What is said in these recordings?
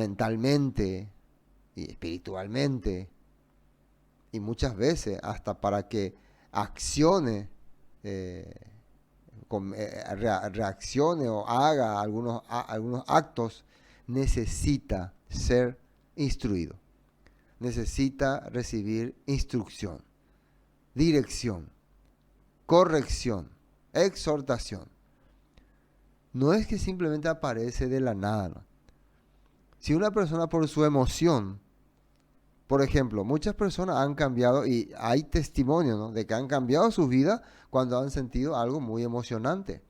mentalmente y espiritualmente, y muchas veces hasta para que accione, reaccione o haga algunos actos, necesita ser instruido, necesita recibir instrucción, dirección, corrección, exhortación. No es que simplemente aparece de la nada, ¿no? Si una persona por su emoción, por ejemplo, muchas personas han cambiado y hay testimonio, ¿no?, de que han cambiado su vida cuando han sentido algo muy emocionante.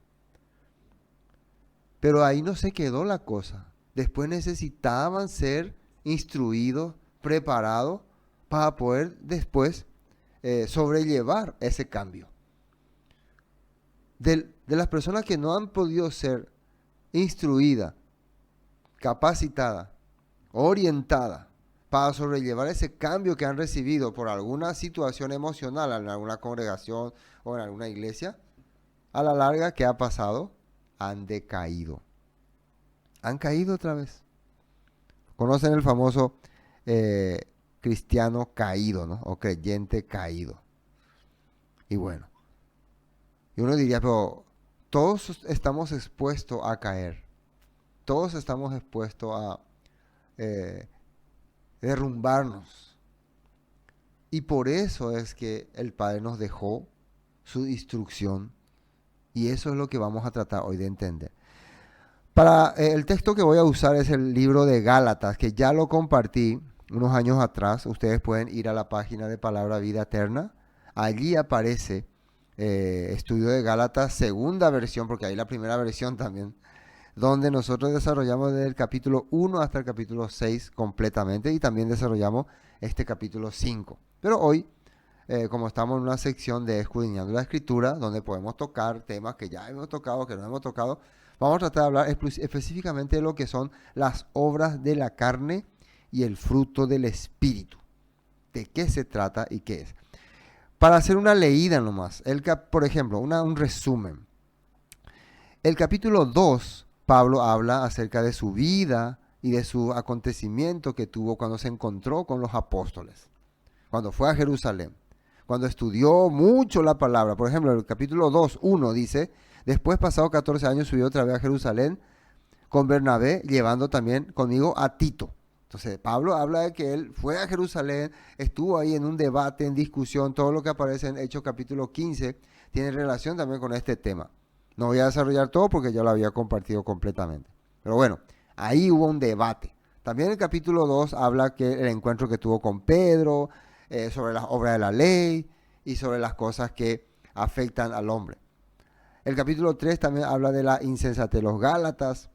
Pero ahí no se quedó la cosa. Después necesitaban ser instruidos, preparados para poder después sobrellevar ese cambio. De las personas que no han podido ser instruidas, capacitadas, orientadas para sobrellevar ese cambio que han recibido por alguna situación emocional en alguna congregación o en alguna iglesia, a la larga, ¿qué ha pasado? Han decaído. Han caído otra vez. Conocen el famoso cristiano caído, ¿no? O creyente caído. Y bueno, y uno diría, pero todos estamos expuestos a caer. Todos estamos expuestos a derrumbarnos. Y por eso es que el Padre nos dejó su instrucción. Y eso es lo que vamos a tratar hoy de entender. Para el texto que voy a usar es el libro de Gálatas, que ya lo compartí unos años atrás. Ustedes pueden ir a la página de Palabra Vida Eterna. Allí aparece Estudio de Gálatas, segunda versión, porque hay la primera versión también, donde nosotros desarrollamos desde el capítulo 1 hasta el capítulo 6 completamente, y también desarrollamos este capítulo 5. Pero hoy, como estamos en una sección de Escudriñando la Escritura, donde podemos tocar temas que ya hemos tocado, que no hemos tocado, vamos a tratar de hablar específicamente de lo que son las obras de la carne y el fruto del Espíritu. ¿De qué se trata y qué es? Para hacer una leída nomás, por ejemplo, un resumen. El capítulo 2, Pablo habla acerca de su vida y de su acontecimiento que tuvo cuando se encontró con los apóstoles, cuando fue a Jerusalén, cuando estudió mucho la palabra. Por ejemplo, el capítulo 2, 1 dice: después, pasado 14 años, subió otra vez a Jerusalén con Bernabé, llevando también conmigo a Tito. Entonces, Pablo habla de que él fue a Jerusalén, estuvo ahí en un debate, en discusión. Todo lo que aparece en Hechos capítulo 15 tiene relación también con este tema. No voy a desarrollar todo porque ya lo había compartido completamente. Pero bueno, ahí hubo un debate. También el capítulo 2 habla que el encuentro que tuvo con Pedro, sobre las obras de la ley y sobre las cosas que afectan al hombre. El capítulo 3 también habla de la insensatez de los Gálatas,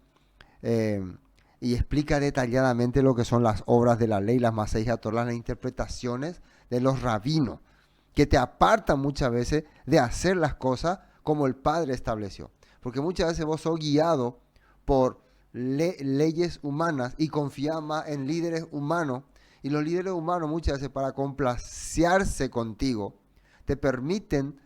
y explica detalladamente lo que son las obras de la ley, las masejas, todas las interpretaciones de los rabinos, que te apartan muchas veces de hacer las cosas como el Padre estableció. Porque muchas veces vos sos guiado por leyes humanas y confías más en líderes humanos, y los líderes humanos muchas veces, para complaciarse contigo, te permiten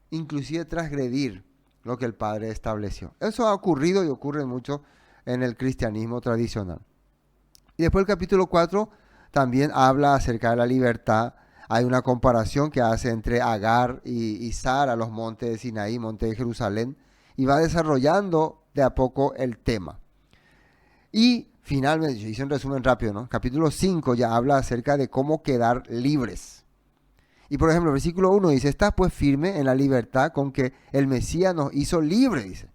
inclusive transgredir lo que el Padre estableció. Eso ha ocurrido y ocurre mucho en el cristianismo tradicional. Y después el capítulo 4 también habla acerca de la libertad. Hay una comparación que hace entre Agar y Sara, los montes de Sinaí, monte de Jerusalén, y va desarrollando de a poco el tema. Y finalmente, yo hice un resumen rápido, ¿no? Capítulo 5 ya habla acerca de cómo quedar libres. Y por ejemplo, el versículo 1 dice: estás pues firme en la libertad con que el Mesías nos hizo libres, dice,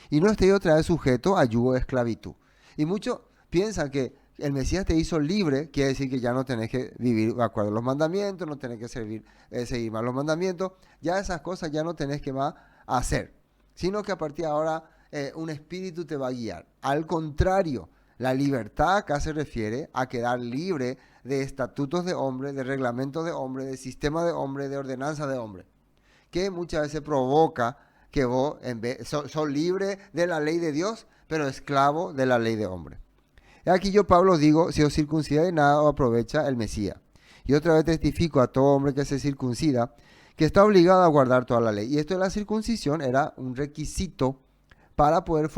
y no estés otra vez sujeto a yugo de esclavitud. Y muchos piensan que el Mesías te hizo libre, quiere decir que ya no tenés que vivir de acuerdo a los mandamientos, no tenés que seguir más los mandamientos, ya esas cosas ya no tenés que más hacer, sino que a partir de ahora un espíritu te va a guiar. Al contrario, la libertad acá se refiere a quedar libre de estatutos de hombre, de reglamentos de hombre, de sistema de hombre, de ordenanza de hombre, que muchas veces provoca que vos sos libre de la ley de Dios, pero esclavo de la ley de hombre. Y aquí yo, Pablo, digo: si os circuncida de nada os aprovecha el Mesías. Y otra vez testifico a todo hombre que se circuncida que está obligado a guardar toda la ley. Y esto de la circuncisión era un requisito para poder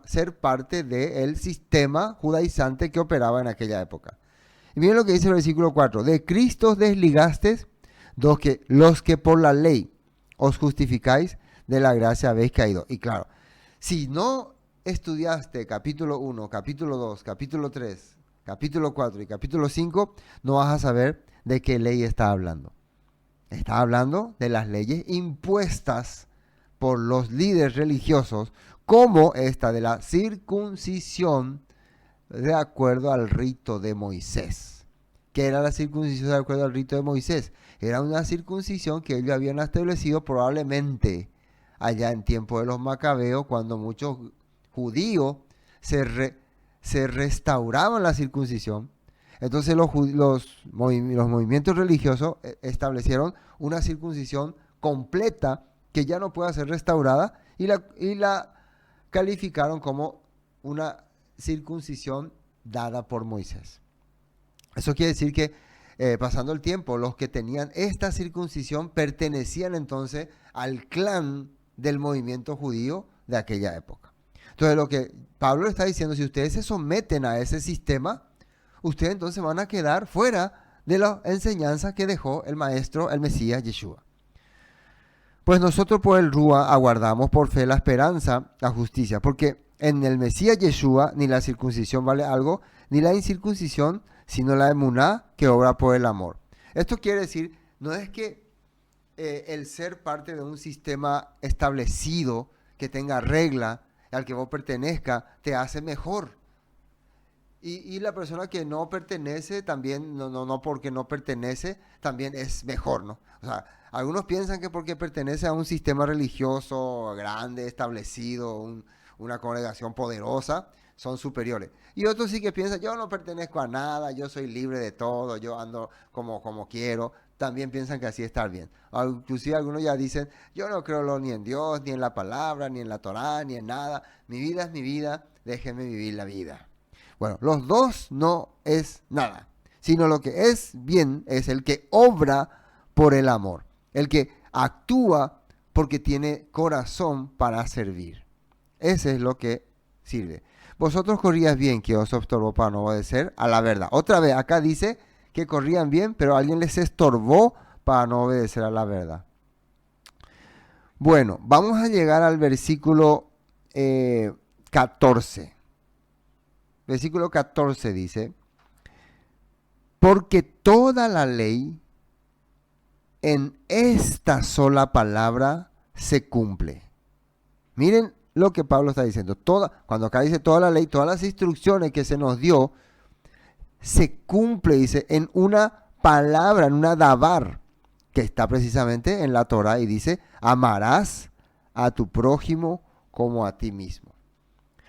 ser parte del sistema judaizante que operaba en aquella época. Y miren lo que dice el versículo 4. De Cristo os desligasteis, los que por la ley os justificáis, de la gracia habéis caído. Y claro, si no estudiaste capítulo 1, capítulo 2, capítulo 3, capítulo 4 y capítulo 5, no vas a saber de qué ley está hablando. Está hablando de las leyes impuestas por los líderes religiosos, como esta de la circuncisión de acuerdo al rito de Moisés. ¿Qué era la circuncisión de acuerdo al rito de Moisés? Era una circuncisión que ellos habían establecido probablemente allá en tiempo de los macabeos, cuando muchos judíos se restauraban la circuncisión. Entonces los movimientos religiosos establecieron una circuncisión completa que ya no puede ser restaurada y la calificaron como una circuncisión dada por Moisés. Eso quiere decir que pasando el tiempo, los que tenían esta circuncisión pertenecían entonces al clan del movimiento judío de aquella época. Entonces lo que Pablo está diciendo, si ustedes se someten a ese sistema, ustedes entonces van a quedar fuera de la enseñanza que dejó el Maestro, el Mesías, Yeshua. Pues nosotros por el Rúa aguardamos por fe la esperanza, la justicia, porque en el Mesías Yeshua ni la circuncisión vale algo, ni la incircuncisión, sino la emuná que obra por el amor. Esto quiere decir, no es que el ser parte de un sistema establecido, que tenga regla, al que vos pertenezca, te hace mejor. Y la persona que no pertenece también, no porque no pertenece, también es mejor, ¿no? O sea, algunos piensan que porque pertenece a un sistema religioso grande, establecido, una congregación poderosa, son superiores. Y otros sí que piensan, yo no pertenezco a nada, yo soy libre de todo, yo ando como quiero. También piensan que así está bien. Inclusive algunos ya dicen, yo no creo ni en Dios, ni en la palabra, ni en la Torá, ni en nada. Mi vida es mi vida, déjenme vivir la vida. Bueno, los dos no es nada, sino lo que es bien es el que obra por el amor, el que actúa porque tiene corazón para servir. Ese es lo que sirve. Vosotros corrías bien, que os estorbó para no obedecer a la verdad. Otra vez, acá dice que corrían bien, pero alguien les estorbó para no obedecer a la verdad. Bueno, vamos a llegar al versículo 14. Versículo 14 dice, porque toda la ley en esta sola palabra se cumple. Miren lo que Pablo está diciendo. Cuando acá dice toda la ley, todas las instrucciones que se nos dio, se cumple, dice, en una palabra, en una davar, que está precisamente en la Torah y dice, amarás a tu prójimo como a ti mismo.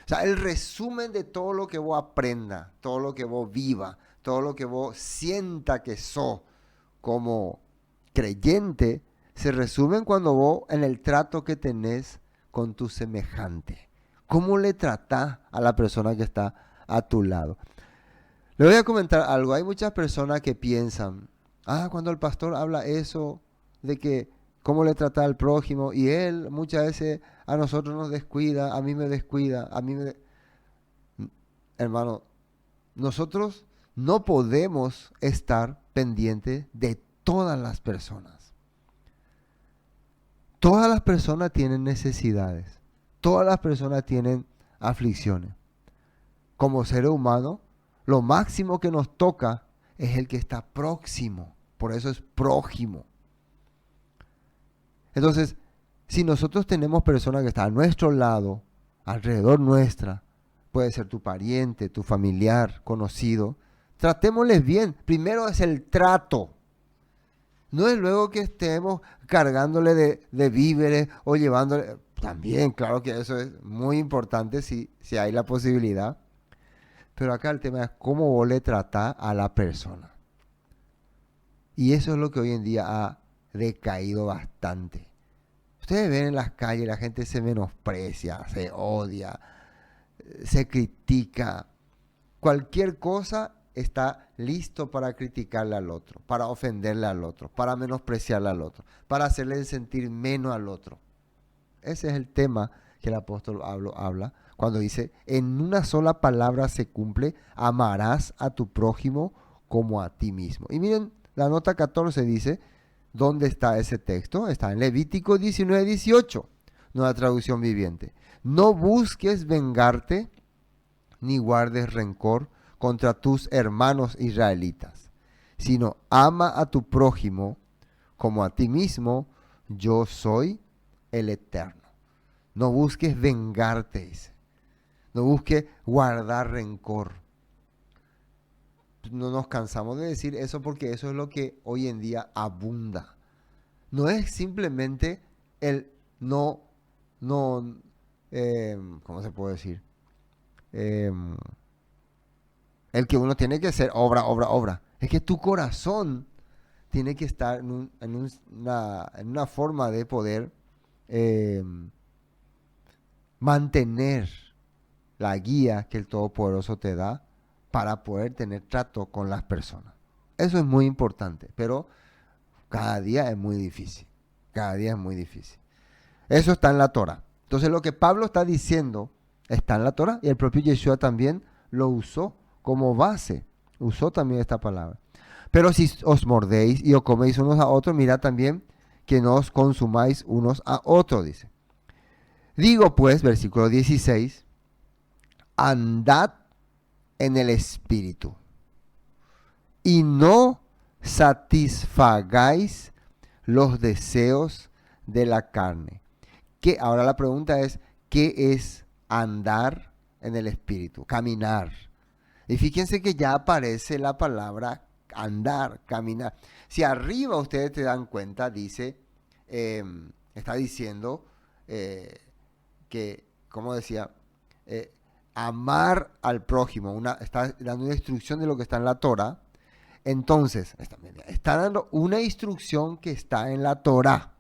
O sea, el resumen de todo lo que vos aprenda, todo lo que vos viva, todo lo que vos sienta que sos como creyente, se resumen cuando vos en el trato que tenés con tu semejante. ¿Cómo le tratás a la persona que está a tu lado? Le voy a comentar algo. Hay muchas personas que piensan, cuando el pastor habla eso, de que cómo le trata al prójimo, y él muchas veces a nosotros nos descuida, a mí me descuida, Hermano, nosotros no podemos estar pendientes de todas las personas. Todas las personas tienen necesidades, todas las personas tienen aflicciones. Como seres humanos, lo máximo que nos toca es el que está próximo, por eso es prójimo. Entonces, si nosotros tenemos personas que están a nuestro lado, alrededor nuestra, puede ser tu pariente, tu familiar, conocido, tratémosles bien. Primero es el trato. No es luego que estemos cargándole de víveres o llevándole. También, claro que eso es muy importante si hay la posibilidad. Pero acá el tema es cómo vos le tratás a la persona. Y eso es lo que hoy en día ha decaído bastante. Ustedes ven en las calles, la gente se menosprecia, se odia, se critica. Cualquier cosa está listo para criticarle al otro, para ofenderle al otro, para menospreciarle al otro, para hacerle sentir menos al otro. Ese es el tema que el apóstol habla cuando dice, en una sola palabra se cumple, amarás a tu prójimo como a ti mismo. Y miren, la nota 14 dice, ¿dónde está ese texto? Está en Levítico 19:18, nueva traducción viviente. No busques vengarte ni guardes rencor contra tus hermanos israelitas, sino ama a tu prójimo como a ti mismo, yo soy el Eterno. No busques vengarte, dice. No busques guardar rencor. No nos cansamos de decir eso porque eso es lo que hoy en día abunda. No es simplemente el ¿cómo se puede decir? El que uno tiene que ser obra, obra, obra. Es que tu corazón tiene que estar en una forma de poder eh, mantener la guía que el Todopoderoso te da para poder tener trato con las personas. Eso es muy importante, pero cada día es muy difícil. Cada día es muy difícil. Eso está en la Torah. Entonces lo que Pablo está diciendo está en la Torah y el propio Yeshua también lo usó como base. Usó también esta palabra. Pero si os mordéis y os coméis unos a otros, mirad también que no os consumáis unos a otros, dice. Digo pues, versículo 16, andad en el Espíritu y no satisfagáis los deseos de la carne. Que ahora la pregunta es, ¿qué es andar en el Espíritu? Caminar. Y fíjense que ya aparece la palabra andar, caminar. Si arriba ustedes te dan cuenta, dice, está diciendo que, como decía, amar al prójimo, está dando una instrucción de lo que está en la Torah. Entonces, está dando una instrucción que está en la Torah.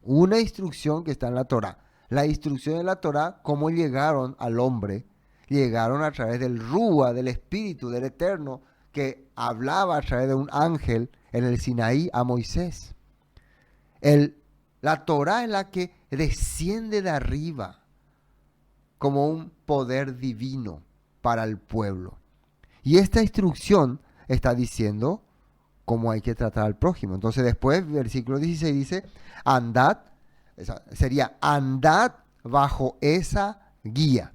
Una instrucción que está en la Torah. La instrucción de la Torah, cómo llegaron al hombre, llegaron a través del Rúa, del Espíritu, del Eterno, que hablaba a través de un ángel en el Sinaí a Moisés. La Torah es la que desciende de arriba como un poder divino para el pueblo. Y esta instrucción está diciendo cómo hay que tratar al prójimo. Entonces después, versículo 16 dice, andad bajo esa guía.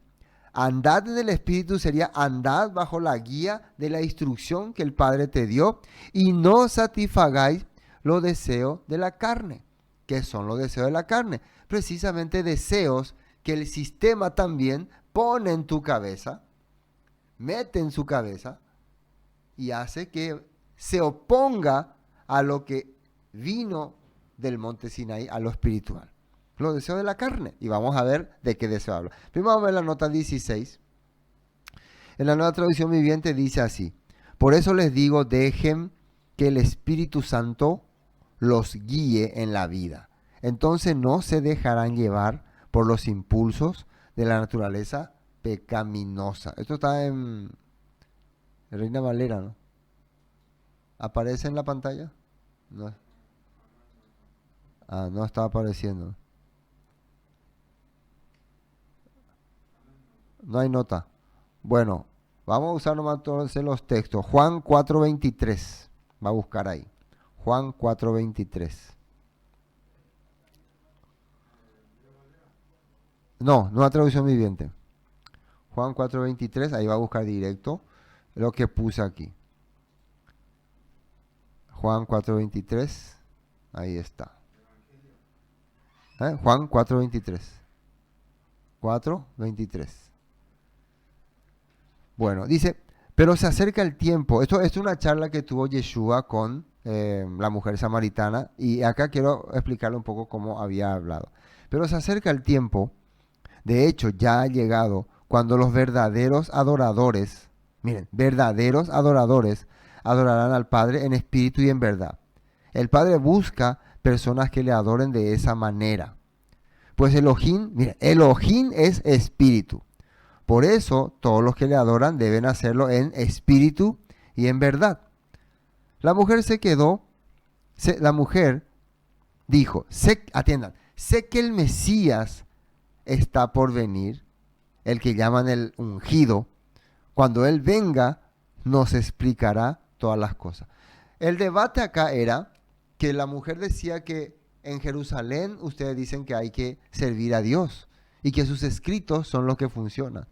Andad en el Espíritu sería andad bajo la guía de la instrucción que el Padre te dio y no satisfagáis los deseos de la carne. ¿Qué son los deseos de la carne? Precisamente deseos que el sistema también pone en tu cabeza, mete en su cabeza y hace que se oponga a lo que vino del monte Sinaí, a lo espiritual. Los deseos de la carne. Y vamos a ver de qué deseo habla. Primero vamos a ver la nota 16. En la nueva traducción viviente dice así: por eso les digo, dejen que el Espíritu Santo los guíe en la vida. Entonces no se dejarán llevar por los impulsos de la naturaleza pecaminosa. Esto está en Reina Valera, ¿no? ¿Aparece en la pantalla? No. No está apareciendo. No hay nota. Bueno, vamos a usar nomás todos los textos. Juan 4:23. Va a buscar ahí. Juan 4:23. No, nueva traducción viviente. Juan 4:23, ahí va a buscar directo lo que puse aquí. Juan 4:23, ahí está. Juan 4:23. 4:23. Bueno, dice, pero se acerca el tiempo. Esto es una charla que tuvo Yeshua con la mujer samaritana y acá quiero explicarle un poco cómo había hablado. Pero se acerca el tiempo, de hecho ya ha llegado, cuando los verdaderos adoradores, miren, verdaderos adoradores adorarán al Padre en espíritu y en verdad. El Padre busca personas que le adoren de esa manera. Pues Elohim, miren, Elohim es espíritu. Por eso todos los que le adoran deben hacerlo en espíritu y en verdad. La mujer la mujer dijo, atiendan, sé que el Mesías está por venir, el que llaman el ungido. Cuando Él venga, nos explicará todas las cosas. El debate acá era que la mujer decía que en Jerusalén ustedes dicen que hay que servir a Dios y que sus escritos son los que funcionan.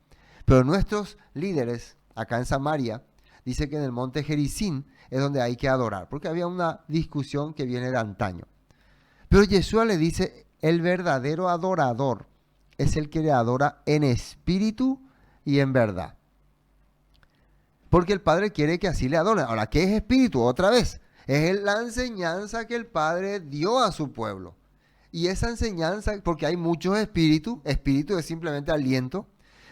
Pero nuestros líderes acá en Samaria dicen que en el monte Gerizim es donde hay que adorar, porque había una discusión que viene de antaño. Pero Yeshua le dice, el verdadero adorador es el que le adora en espíritu y en verdad. Porque el Padre quiere que así le adoren. Ahora, ¿qué es espíritu? Otra vez, es la enseñanza que el Padre dio a su pueblo. Y esa enseñanza, porque hay muchos espíritus, espíritu es simplemente aliento,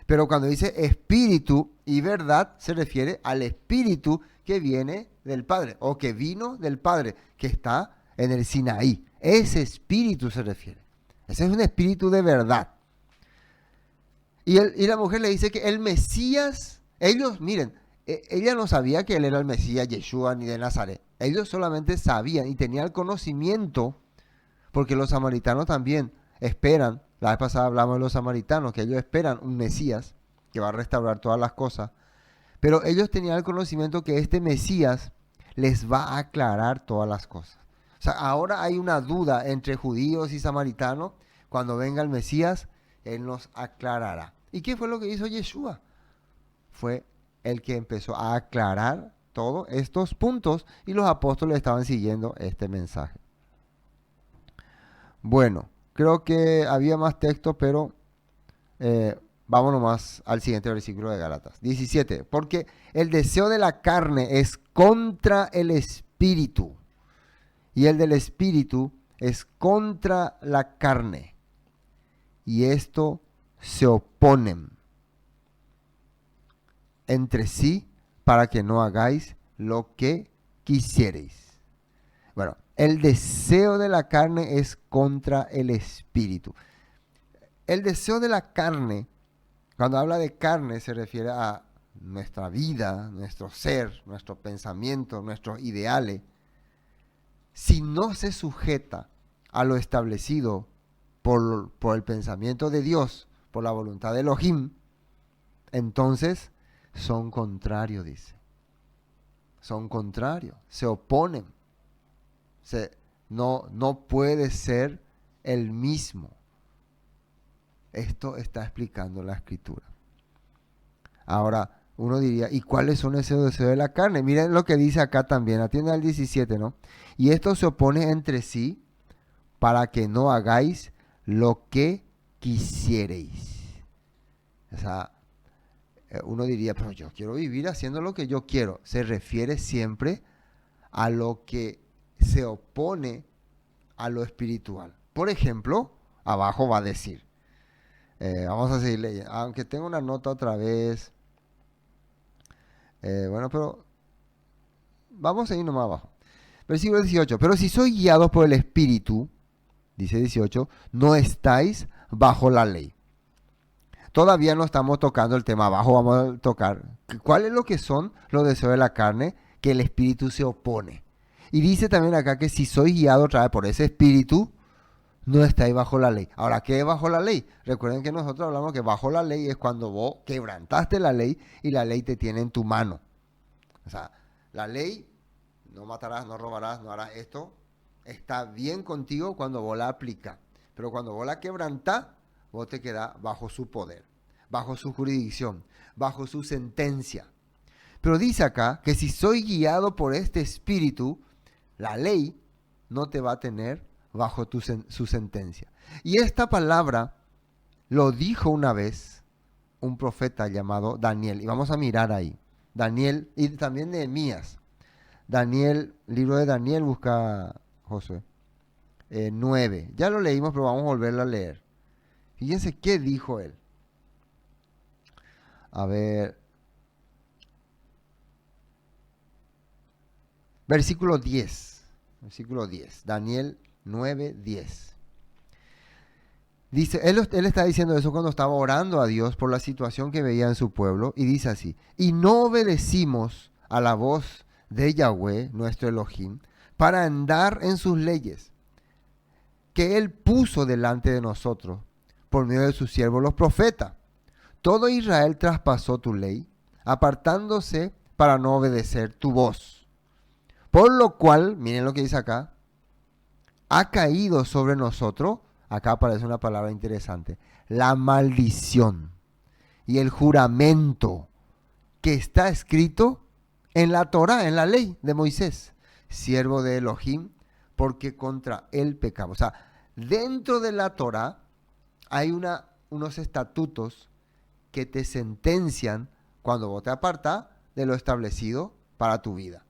pero cuando dice espíritu y verdad, se refiere al espíritu que viene del Padre, o que vino del Padre, que está en el Sinaí. Ese espíritu se refiere. Ese es un espíritu de verdad. Y la mujer le dice que el Mesías, ellos, miren, ella no sabía que él era el Mesías, Yeshua, ni de Nazaret. Ellos solamente sabían y tenían el conocimiento, porque los samaritanos también esperan. La vez pasada hablamos de los samaritanos, que ellos esperan un Mesías que va a restaurar todas las cosas. Pero ellos tenían el conocimiento que este Mesías les va a aclarar todas las cosas. O sea, ahora hay una duda entre judíos y samaritanos. Cuando venga el Mesías, Él nos aclarará. ¿Y qué fue lo que hizo Yeshua? Fue el que empezó a aclarar todos estos puntos y los apóstoles estaban siguiendo este mensaje. Bueno, creo que había más texto, pero vamos nomás al siguiente versículo de Gálatas. 17. Porque el deseo de la carne es contra el espíritu y el del espíritu es contra la carne. Y esto se oponen entre sí para que no hagáis lo que quisierais. Bueno, el deseo de la carne es contra el espíritu. El deseo de la carne, cuando habla de carne, se refiere a nuestra vida, nuestro ser, nuestro pensamiento, nuestros ideales. Si no se sujeta a lo establecido por el pensamiento de Dios, por la voluntad de Elohim, entonces son contrarios, dice. Son contrarios, se oponen. No puede ser el mismo. Esto está explicando la Escritura. Ahora, uno diría, ¿y cuáles son esos deseos de la carne? Miren lo que dice acá también, atiende al 17, ¿no? Y esto se opone entre sí para que no hagáis lo que quisierais. O sea, uno diría, pero yo quiero vivir haciendo lo que yo quiero. Se refiere siempre a lo que se opone a lo espiritual. Por ejemplo, abajo va a decir, vamos a seguir leyendo, aunque tengo una nota otra vez, bueno, pero vamos a ir nomás abajo. Versículo 18, pero si sois guiados por el Espíritu, dice 18, no estáis bajo la ley. Todavía no estamos tocando el tema abajo, vamos a tocar cuáles es lo que son los deseos de la carne que el Espíritu se opone. Y dice también acá que si sois guiados otra vez por ese Espíritu, no estáis bajo la ley. Ahora, ¿qué es bajo la ley? Recuerden que nosotros hablamos que bajo la ley es cuando vos quebrantaste la ley y la ley te tiene en tu mano. O sea, la ley, no matarás, no robarás, no harás esto, está bien contigo cuando vos la aplicas. Pero cuando vos la quebrantás, vos te quedás bajo su poder, bajo su jurisdicción, bajo su sentencia. Pero dice acá que si soy guiado por este espíritu, la ley no te va a tener bajo su sentencia. Y esta palabra lo dijo una vez un profeta llamado Daniel. Y vamos a mirar ahí. Daniel y también Nehemías. Daniel, libro de Daniel, busca Josué. 9. Ya lo leímos, pero vamos a volverlo a leer. Fíjense qué dijo él. A ver. Versículo 10. Versículo 10. Daniel 9:10. Dice, él está diciendo eso cuando estaba orando a Dios por la situación que veía en su pueblo. Y dice así, y no obedecimos a la voz de Yahweh, nuestro Elohim, para andar en sus leyes, que Él puso delante de nosotros, por medio de sus siervos los profetas. Todo Israel traspasó tu ley, apartándose para no obedecer tu voz. Por lo cual, miren lo que dice acá, ha caído sobre nosotros, acá aparece una palabra interesante, la maldición y el juramento que está escrito en la Torá, en la ley de Moisés, siervo de Elohim, porque contra él pecamos. O sea, dentro de la Torá hay unos estatutos que te sentencian cuando vos te apartás de lo establecido para tu vida.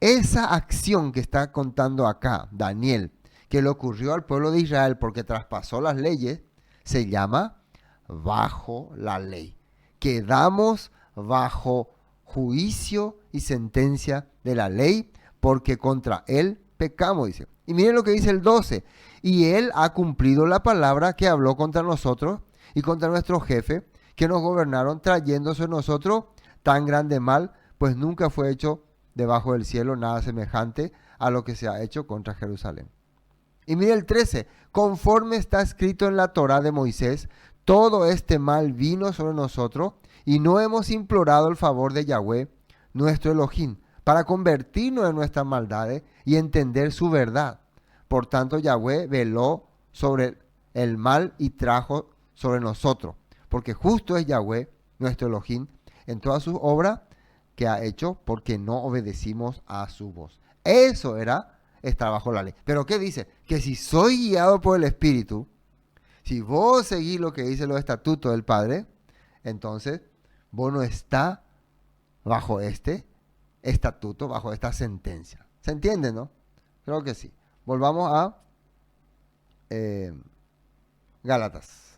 Esa acción que está contando acá Daniel, que le ocurrió al pueblo de Israel porque traspasó las leyes, se llama bajo la ley. Quedamos bajo juicio y sentencia de la ley porque contra él pecamos, dice. Y miren lo que dice el 12. Y él ha cumplido la palabra que habló contra nosotros y contra nuestro jefe, que nos gobernaron, trayendo sobre nosotros tan grande mal, pues nunca fue hecho debajo del cielo nada semejante a lo que se ha hecho contra Jerusalén. Y mire el 13, conforme está escrito en la Torá de Moisés, todo este mal vino sobre nosotros y no hemos implorado el favor de Yahweh, nuestro Elohim, para convertirnos en nuestras maldades y entender su verdad. Por tanto, Yahweh veló sobre el mal y trajo sobre nosotros, porque justo es Yahweh, nuestro Elohim, en todas sus obras que ha hecho, porque no obedecimos a su voz. Eso era estar bajo la ley. Pero ¿qué dice? Que si soy guiado por el Espíritu, si vos seguís lo que dicen los estatutos del Padre, entonces vos no estás bajo este estatuto, bajo esta sentencia. ¿Se entiende, no? Creo que sí. Volvamos a Gálatas.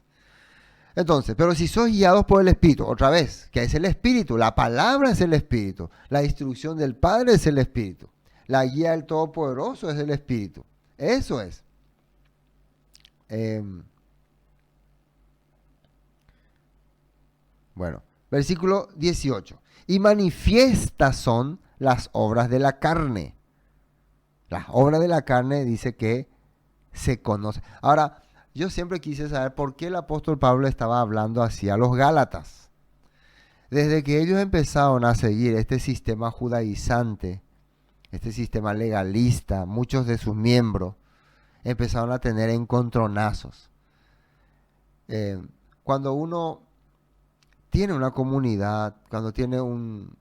Entonces, pero si sois guiados por el Espíritu, otra vez, ¿qué es el Espíritu? La palabra es el Espíritu. La instrucción del Padre es el Espíritu. La guía del Todopoderoso es el Espíritu. Eso es. Bueno, versículo 18. Y manifiestas son las obras de la carne. Las obras de la carne dice que se conoce. Ahora, yo siempre quise saber por qué el apóstol Pablo estaba hablando así a los Gálatas. Desde que ellos empezaron a seguir este sistema judaizante, este sistema legalista, muchos de sus miembros empezaron a tener encontronazos. Cuando uno tiene una comunidad, cuando tiene un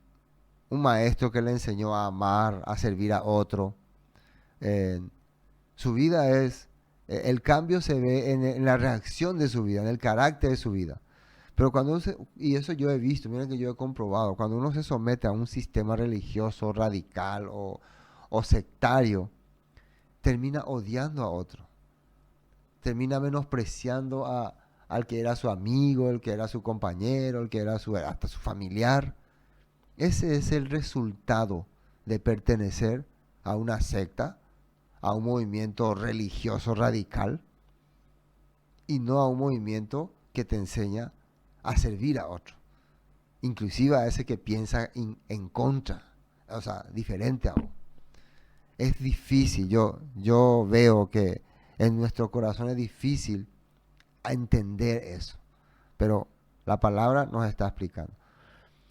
maestro que le enseñó a amar, a servir a otro, su vida es, el cambio se ve en la reacción de su vida, en el carácter de su vida. Pero cuando uno y eso yo he visto, miren que yo he comprobado, cuando uno se somete a un sistema religioso radical o sectario, termina odiando a otro, termina menospreciando al que era su amigo, el que era su compañero, el que era hasta su familiar. Ese es el resultado de pertenecer a una secta, a un movimiento religioso radical y no a un movimiento que te enseña a servir a otro, inclusive a ese que piensa en contra, o sea, diferente a vos. Es difícil, yo veo que en nuestro corazón es difícil entender eso, pero la palabra nos está explicando.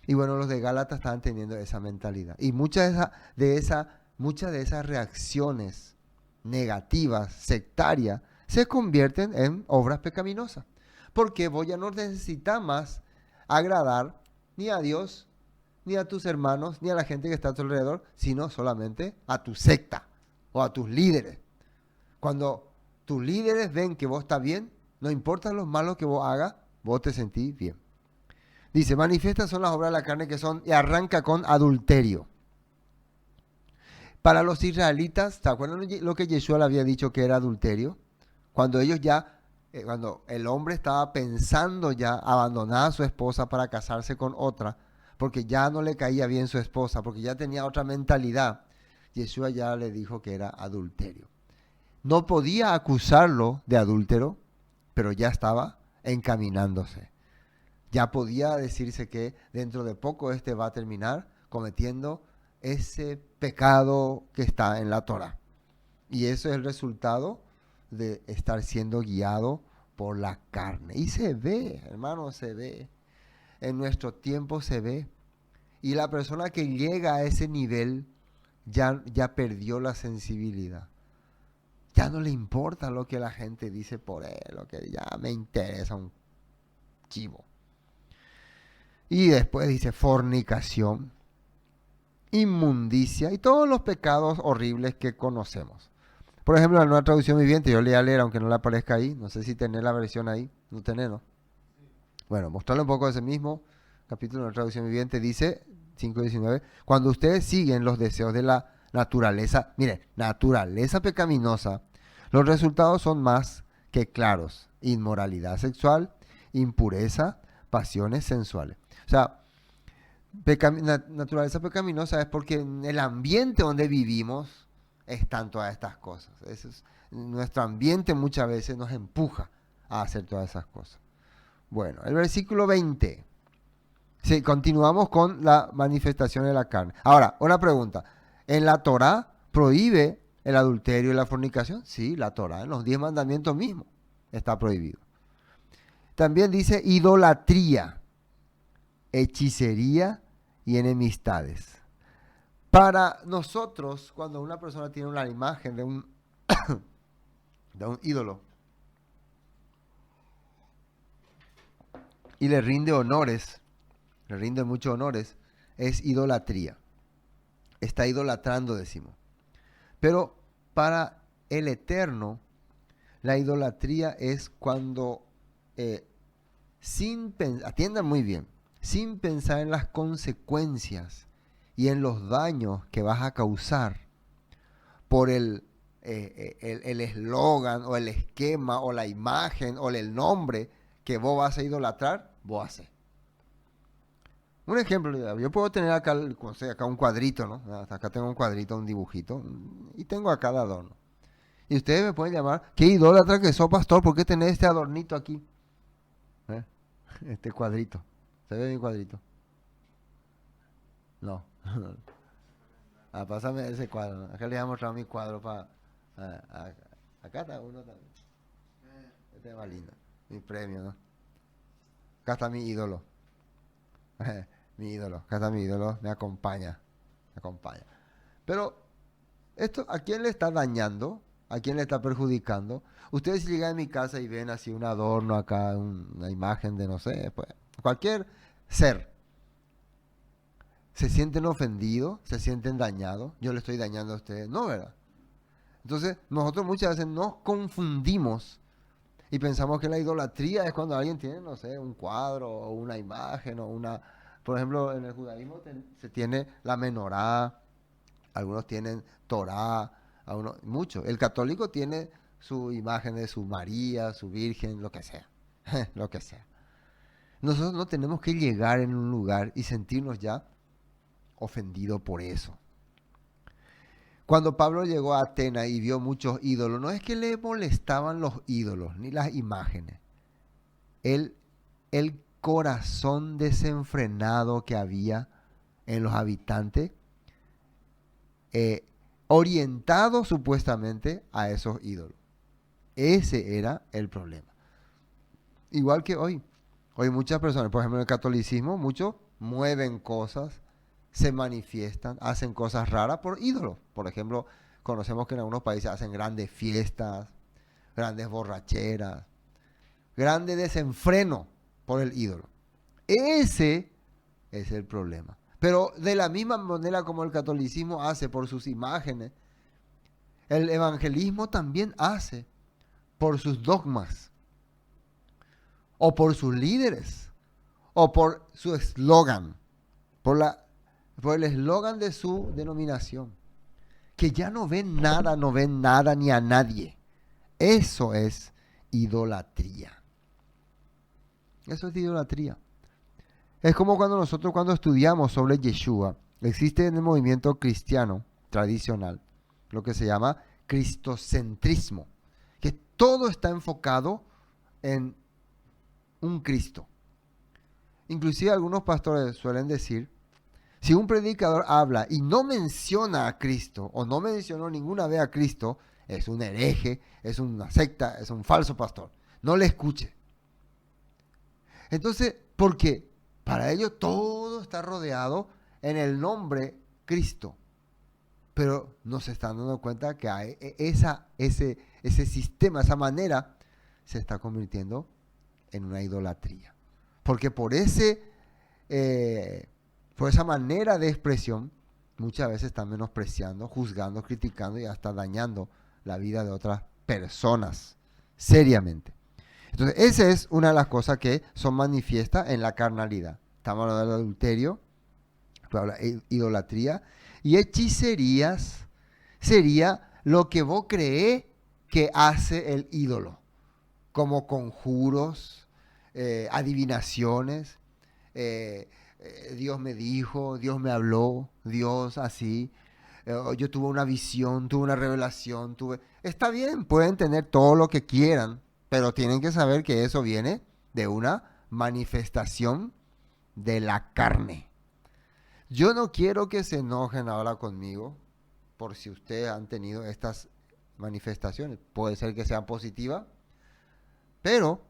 Y bueno, los de Gálatas estaban teniendo esa mentalidad. Y muchas de esas reacciones negativas, sectarias, se convierten en obras pecaminosas. Porque vos ya no necesitas más agradar ni a Dios, ni a tus hermanos, ni a la gente que está a tu alrededor, sino solamente a tu secta o a tus líderes. Cuando tus líderes ven que vos estás bien, no importa los malos que vos hagas, vos te sentís bien. Dice, manifiestas son las obras de la carne que son, y arranca con adulterio. Para los israelitas, ¿se acuerdan lo que Yeshua le había dicho que era adulterio? Cuando ellos ya, cuando el hombre estaba pensando ya abandonar a su esposa para casarse con otra, porque ya no le caía bien su esposa, porque ya tenía otra mentalidad, Yeshua ya le dijo que era adulterio. No podía acusarlo de adúltero, pero ya estaba encaminándose. Ya podía decirse que dentro de poco este va a terminar cometiendo ese pecado que está en la Torá. Y eso es el resultado de estar siendo guiado por la carne. Y se ve, hermano, se ve. En nuestro tiempo se ve. Y la persona que llega a ese nivel ya perdió la sensibilidad. Ya no le importa lo que la gente dice por él, lo que ya me interesa un chivo. Y después dice fornicación, inmundicia y todos los pecados horribles que conocemos. Por ejemplo, la nueva traducción viviente, yo le voy a leer aunque no le aparezca ahí. No sé si tenés la versión ahí. No tenés, ¿no? Bueno, mostrarle un poco de ese mismo capítulo de la traducción viviente. Dice 5:19. Cuando ustedes siguen los deseos de la naturaleza, mire, naturaleza pecaminosa, los resultados son más que claros. Inmoralidad sexual, impureza, pasiones sensuales. O sea, naturaleza pecaminosa es porque en el ambiente donde vivimos están todas estas cosas. Nuestro ambiente muchas veces nos empuja a hacer todas esas cosas. Bueno, el versículo 20. Sí, continuamos con la manifestación de la carne. Ahora, una pregunta. ¿En la Torá prohíbe el adulterio y la fornicación? Sí, la Torá, en los 10 mandamientos mismos está prohibido. También dice idolatría, hechicería y enemistades. Para nosotros, cuando una persona tiene una imagen de un ídolo y le rinde honores, le rinde muchos honores, es idolatría. Está idolatrando, decimos. Pero para el Eterno, la idolatría es cuando, atiendan muy bien, sin pensar en las consecuencias y en los daños que vas a causar por el eslogan o el esquema o la imagen o el nombre que vos vas a idolatrar, vos haces. Un ejemplo, yo puedo tener acá un cuadrito, ¿no? Acá tengo un cuadrito, un dibujito, y tengo acá el adorno. Y ustedes me pueden llamar, ¿qué idólatra que sos, pastor? ¿Por qué tenés este adornito aquí? Este cuadrito. ¿Se ve mi cuadrito? No. Pásame ese cuadro. Acá les voy a mostrar mi cuadro para... acá está uno también. Este es más lindo. Mi premio, ¿no? Acá está mi ídolo. Mi ídolo. Acá está mi ídolo. Me acompaña. Me acompaña. Pero, ¿esto a quién le está dañando? ¿A quién le está perjudicando? Ustedes si llegan a mi casa y ven así un adorno acá, una imagen de, no sé, pues, cualquier ser. ¿Se sienten ofendidos? ¿Se sienten dañados? Yo le estoy dañando a ustedes. No, ¿verdad? Entonces, nosotros muchas veces nos confundimos y pensamos que la idolatría es cuando alguien tiene, no sé, un cuadro o una imagen o una... Por ejemplo, en el judaísmo se tiene la menorá, algunos tienen Torá, muchos. El católico tiene su imagen de su María, su Virgen, lo que sea. Lo que sea. Nosotros no tenemos que llegar en un lugar y sentirnos ya ofendido por eso. Cuando Pablo llegó a Atenas y vio muchos ídolos, no es que le molestaban los ídolos ni las imágenes. El corazón desenfrenado que había en los habitantes, orientado supuestamente a esos ídolos. Ese era el problema. Igual que hoy. Hoy muchas personas, por ejemplo en el catolicismo, muchos mueven cosas, se manifiestan, hacen cosas raras por ídolos. Por ejemplo, conocemos que en algunos países hacen grandes fiestas, grandes borracheras, grande desenfreno por el ídolo. Ese es el problema. Pero de la misma manera como el catolicismo hace por sus imágenes, el evangelismo también hace por sus dogmas, o por sus líderes, o por su eslogan, por el eslogan de su denominación, que ya no ven nada ni a nadie. Eso es idolatría. Eso es idolatría. Es como cuando estudiamos sobre Yeshua, existe en el movimiento cristiano tradicional lo que se llama cristocentrismo, que todo está enfocado en un Cristo. Inclusive algunos pastores suelen decir, si un predicador habla y no menciona a Cristo, o no mencionó ninguna vez a Cristo, es un hereje, es una secta, es un falso pastor. no le escuche. Entonces, porque para ellos todo está rodeado en el nombre Cristo. Pero no se están dando cuenta que ese sistema, esa manera, se está convirtiendo en una idolatría. Porque por esa manera de expresión, muchas veces están menospreciando, juzgando, criticando y hasta dañando la vida de otras personas, seriamente. Entonces, esa es una de las cosas que son manifiestas en la carnalidad. Estamos hablando del adulterio, idolatría, y hechicerías sería lo que vos creés que hace el ídolo, como conjuros, adivinaciones, Dios me dijo, Dios me habló, Dios así, yo tuve una visión, tuve una revelación, Está bien, pueden tener todo lo que quieran, pero tienen que saber que eso viene de una manifestación de la carne. Yo no quiero que se enojen ahora conmigo por si ustedes han tenido estas manifestaciones. Puede ser que sean positivas, pero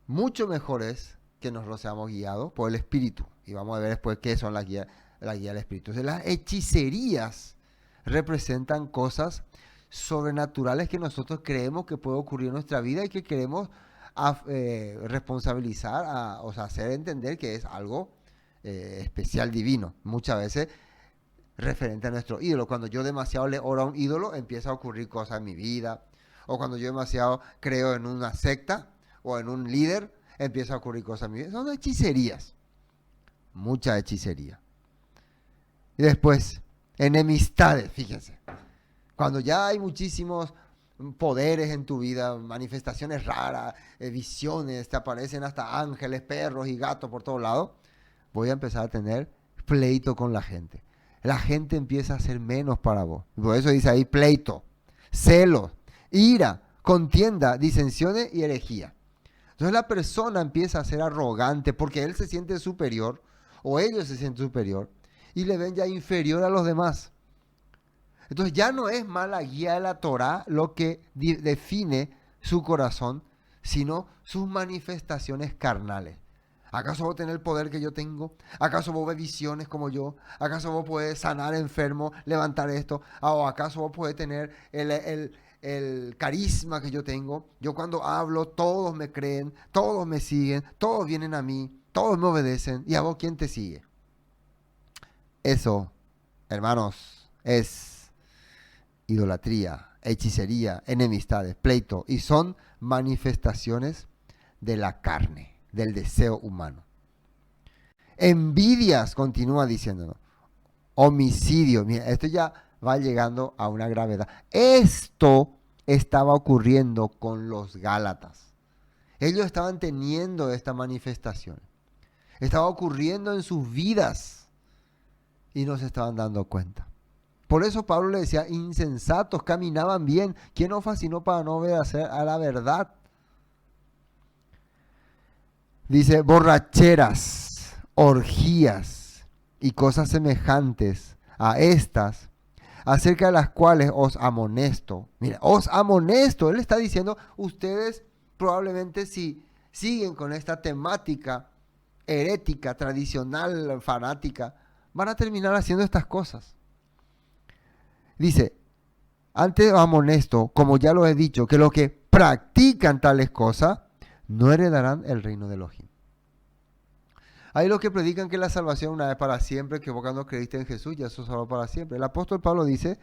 mucho mejor es que nosotros seamos guiados por el Espíritu. Y vamos a ver después qué son la guía del Espíritu. Entonces, las hechicerías representan cosas sobrenaturales que nosotros creemos que puede ocurrir en nuestra vida y que queremos responsabilizar, o sea, hacer entender que es algo especial divino. Muchas veces referente a nuestro ídolo. Cuando yo demasiado le oro a un ídolo, empieza a ocurrir cosas en mi vida. O cuando yo demasiado creo en una secta o en un líder, empieza a ocurrir cosas en mi vida. Son hechicerías. Mucha hechicería. Y después, enemistades, fíjense. Cuando ya hay muchísimos poderes en tu vida, manifestaciones raras, visiones, te aparecen hasta ángeles, perros y gatos por todos lados, voy a empezar a tener pleito con la gente. La gente empieza a ser menos para vos. Por eso dice ahí pleito, celos, ira, contienda, disensiones y herejía. Entonces la persona empieza a ser arrogante porque él se siente superior o ellos se sienten superior y le ven ya inferior a los demás. Entonces ya no es más la guía de la Torá lo que define su corazón, sino sus manifestaciones carnales. ¿Acaso vos tenés el poder que yo tengo? ¿Acaso vos ves visiones como yo? ¿Acaso vos podés sanar enfermos, levantar esto? ¿O acaso vos podés tener el carisma que yo tengo? Yo cuando hablo, todos me creen, todos me siguen, todos vienen a mí, todos me obedecen. ¿Y a vos quién te sigue? Eso, hermanos, es idolatría, hechicería, enemistades, pleito. Y son manifestaciones de la carne, del deseo humano. Envidias, continúa diciéndonos. Homicidio. Mira, esto ya va llegando a una gravedad. Esto estaba ocurriendo con los Gálatas. Ellos estaban teniendo esta manifestación. Estaba ocurriendo en sus vidas y no se estaban dando cuenta. Por eso Pablo le decía, insensatos, caminaban bien. ¿Quién nos fascinó para no obedecer a la verdad? Dice, borracheras, orgías y cosas semejantes a estas, acerca de las cuales os amonesto. Mira, os amonesto. Él está diciendo, ustedes probablemente si siguen con esta temática herética, tradicional, fanática, van a terminar haciendo estas cosas. Dice, antes os amonesto, como ya lo he dicho, que los que practican tales cosas no heredarán el reino de Elohim. Hay los que predican que la salvación una vez para siempre, que vos cuando creíste en Jesús ya sos salvo para siempre. El apóstol Pablo dice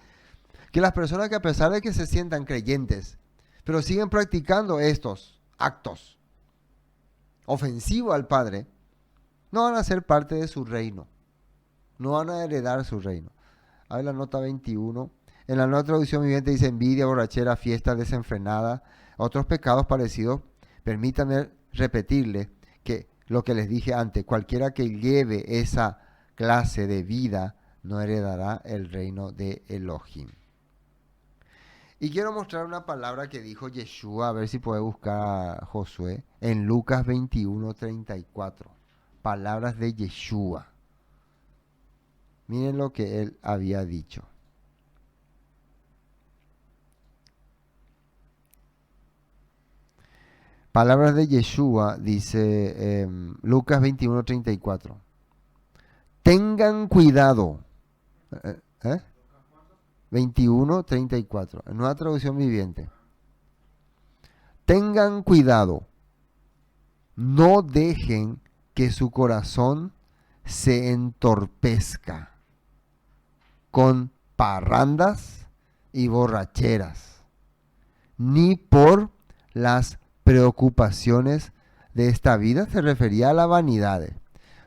que las personas que a pesar de que se sientan creyentes, pero siguen practicando estos actos ofensivos al Padre, no van a ser parte de su reino, no van a heredar su reino. A ver la nota 21. En la nueva traducción viviente dice envidia, borrachera, fiesta desenfrenada, otros pecados parecidos. Permítanme repetirles que lo que les dije antes, cualquiera que lleve esa clase de vida no heredará el reino de Elohim. Y quiero mostrar una palabra que dijo Yeshua, a ver si puede buscar a Josué, en Lucas 21:34. Palabras de Yeshua. Miren lo que él había dicho. Palabras de Yeshua, dice Lucas 21:34. Tengan cuidado. ¿Eh? 21:34. En Nueva Traducción Viviente. Tengan cuidado. No dejen que su corazón se entorpezca con parrandas y borracheras, ni por las preocupaciones de esta vida. Se refería a la vanidad.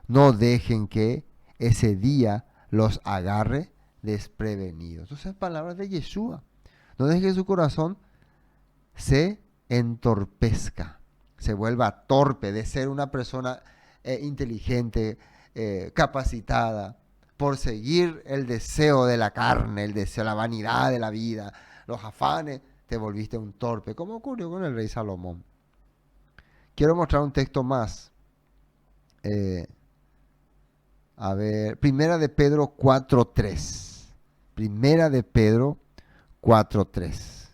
No dejen que ese día los agarre desprevenidos. Entonces, palabras de Yeshua. No dejen que su corazón se entorpezca, se vuelva torpe de ser una persona inteligente, capacitada, por seguir el deseo de la carne, el deseo, la vanidad de la vida, los afanes, te volviste un torpe, como ocurrió con el rey Salomón. Quiero mostrar un texto más. A ver, Primera de Pedro 4:3. Primera de Pedro 4:3.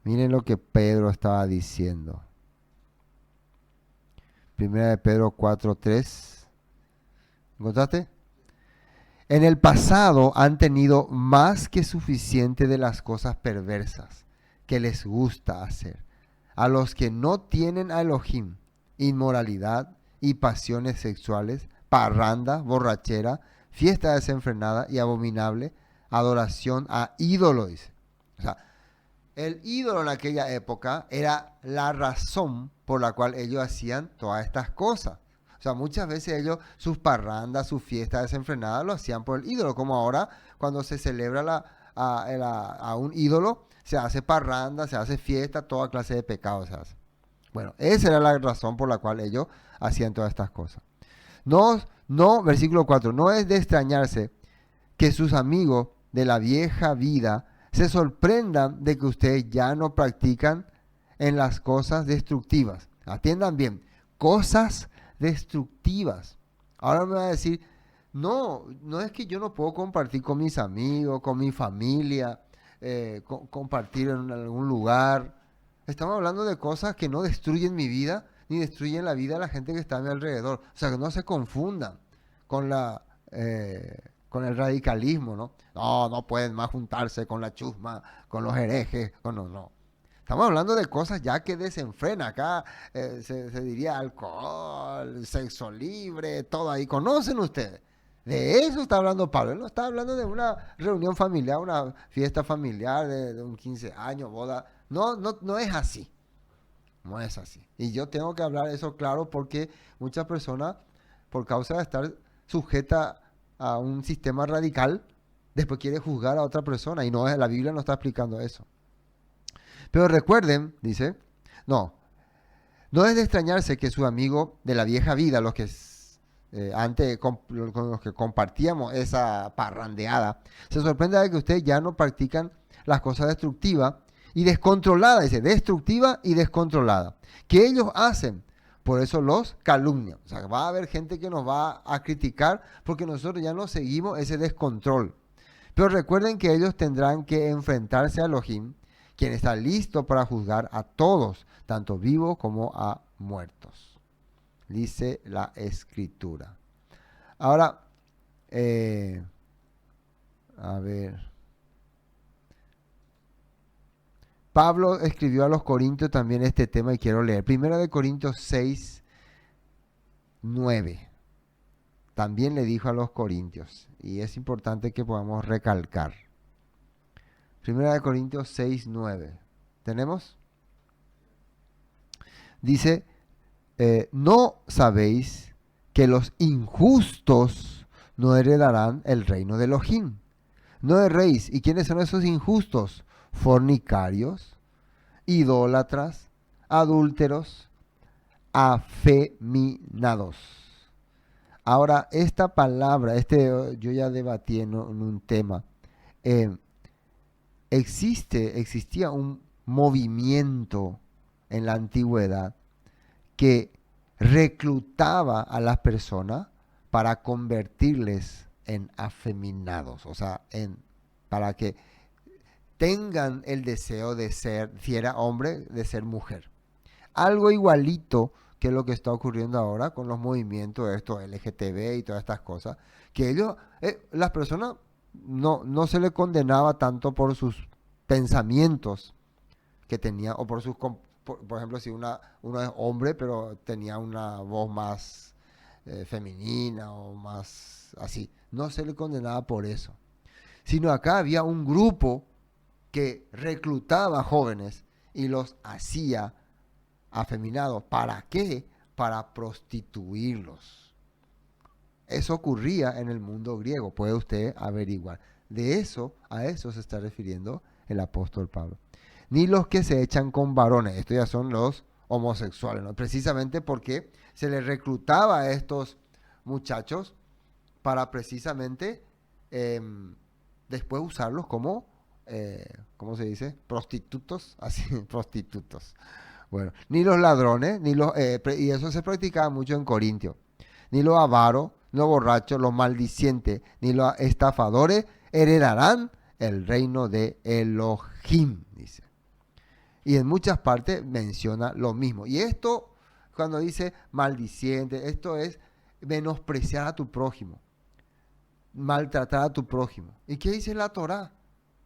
Miren lo que Pedro estaba diciendo. Primera de Pedro 4:3. ¿Encontraste? En el pasado han tenido más que suficiente de las cosas perversas que les gusta hacer. A los que no tienen a Elohim, inmoralidad y pasiones sexuales, parranda, borrachera, fiesta desenfrenada y abominable adoración a ídolos, dice. O sea, el ídolo en aquella época era la razón por la cual ellos hacían todas estas cosas. O sea, muchas veces ellos, sus parrandas, sus fiestas desenfrenadas, lo hacían por el ídolo. Como ahora, cuando se celebra a un ídolo, se hace parranda, se hace fiesta, toda clase de pecados se hace. Bueno, esa era la razón por la cual ellos hacían todas estas cosas. Versículo 4, no es de extrañarse que sus amigos de la vieja vida se sorprendan de que ustedes ya no practican en las cosas destructivas. Atiendan bien, cosas destructivas. Ahora me va a decir, no es que yo no puedo compartir con mis amigos, con mi familia, compartir en algún lugar. Estamos hablando de cosas que no destruyen mi vida, ni destruyen la vida de la gente que está a mi alrededor. O sea, que no se confundan con con el radicalismo, ¿no? No pueden más juntarse con la chusma, con los herejes, no. Estamos hablando de cosas ya que desenfrenan. Acá se diría alcohol, sexo libre, todo ahí. ¿Conocen ustedes? De eso está hablando Pablo. Él no está hablando de una reunión familiar, una fiesta familiar de un 15 años, boda. No es así. No es así. Y yo tengo que hablar eso claro porque muchas personas, por causa de estar sujetas a un sistema radical, después quiere juzgar a otra persona. Y no, la Biblia no está explicando eso. Pero recuerden, dice, no es de extrañarse que su amigo de la vieja vida, los que antes con los que compartíamos esa parrandeada, se sorprenda de que ustedes ya no practican las cosas destructivas y descontroladas, dice, destructiva y descontrolada, que ellos hacen. Por eso los calumnian. O sea, va a haber gente que nos va a criticar porque nosotros ya no seguimos ese descontrol. Pero recuerden que ellos tendrán que enfrentarse a Elohim, quien está listo para juzgar a todos, tanto vivos como a muertos. Dice la Escritura. Ahora, a ver. Pablo escribió a los Corintios también este tema y quiero leer. Primera de Corintios 6:9. También le dijo a los Corintios. Y es importante que podamos recalcar. Primera de Corintios 6:9. ¿Tenemos? Dice, ¿no sabéis que los injustos no heredarán el reino de Elohim? No erréis. ¿Y quiénes son esos injustos? Fornicarios, idólatras, adúlteros, afeminados. Ahora, esta palabra, yo ya debatí en un tema. Existía un movimiento en la antigüedad que reclutaba a las personas para convertirles en afeminados, o sea, para que tengan el deseo de ser, si era hombre, de ser mujer. Algo igualito que lo que está ocurriendo ahora con los movimientos estos LGTB y todas estas cosas, que ellos, las personas no se le condenaba tanto por sus pensamientos que tenía, o por sus, por ejemplo, si uno es hombre, pero tenía una voz más femenina o más así, no se le condenaba por eso, sino acá había un grupo que reclutaba jóvenes y los hacía afeminados. ¿Para qué? Para prostituirlos. Eso ocurría en el mundo griego, puede usted averiguar. A eso se está refiriendo el apóstol Pablo. Ni los que se echan con varones, estos ya son los homosexuales, ¿no? Precisamente porque se les reclutaba a estos muchachos para precisamente después usarlos como, ¿cómo se dice? Prostitutos, así, prostitutos. Bueno, ni los ladrones, y eso se practicaba mucho en Corintio, ni los avaros, los borrachos, los maldicientes, ni los estafadores heredarán el reino de Elohim, dice. Y en muchas partes menciona lo mismo. Y esto, cuando dice maldiciente, esto es menospreciar a tu prójimo, maltratar a tu prójimo. ¿Y qué dice la Torá?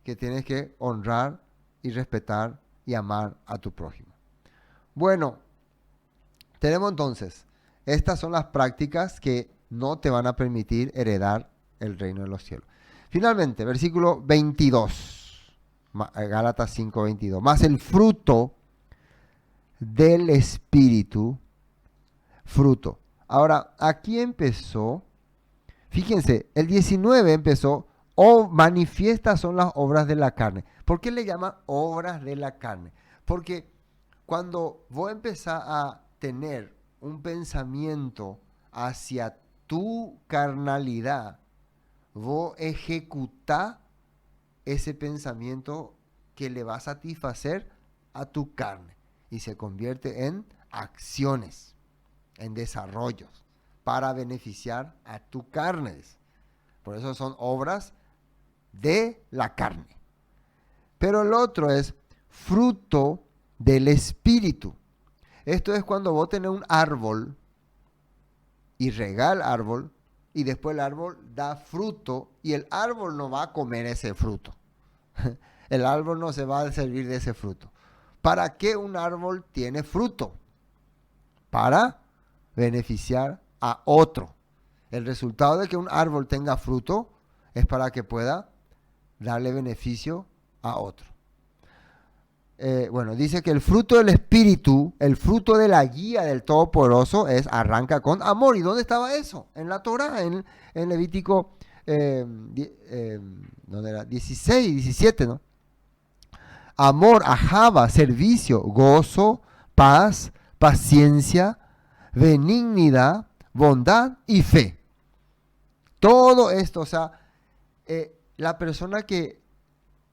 Que tienes que honrar y respetar y amar a tu prójimo. Bueno, tenemos entonces, estas son las prácticas que no te van a permitir heredar el reino de los cielos. Finalmente, versículo 22, Gálatas 5:22. Más el fruto del Espíritu, fruto. Ahora, aquí empezó, fíjense, el 19 empezó, manifiestas son las obras de la carne. ¿Por qué le llaman obras de la carne? Porque cuando vos empezás a tener un pensamiento hacia tu carnalidad, vos ejecutás ese pensamiento que le va a satisfacer a tu carne y se convierte en acciones, en desarrollos para beneficiar a tu carne. Por eso son obras de la carne. Pero el otro es fruto del Espíritu. Esto es cuando vos tenés un árbol y regás el árbol y después el árbol da fruto y el árbol no va a comer ese fruto. El árbol no se va a servir de ese fruto. ¿Para qué un árbol tiene fruto? Para beneficiar a otro. El resultado de que un árbol tenga fruto es para que pueda darle beneficio a otro. Bueno, dice que el fruto del Espíritu, el fruto de la guía del Todopoderoso arranca con amor. ¿Y dónde estaba eso? En la Torá, en Levítico ¿dónde era? 16, 17, ¿no? Amor, ahava, servicio, gozo, paz, paciencia, benignidad, bondad y fe. Todo esto, o sea, la persona que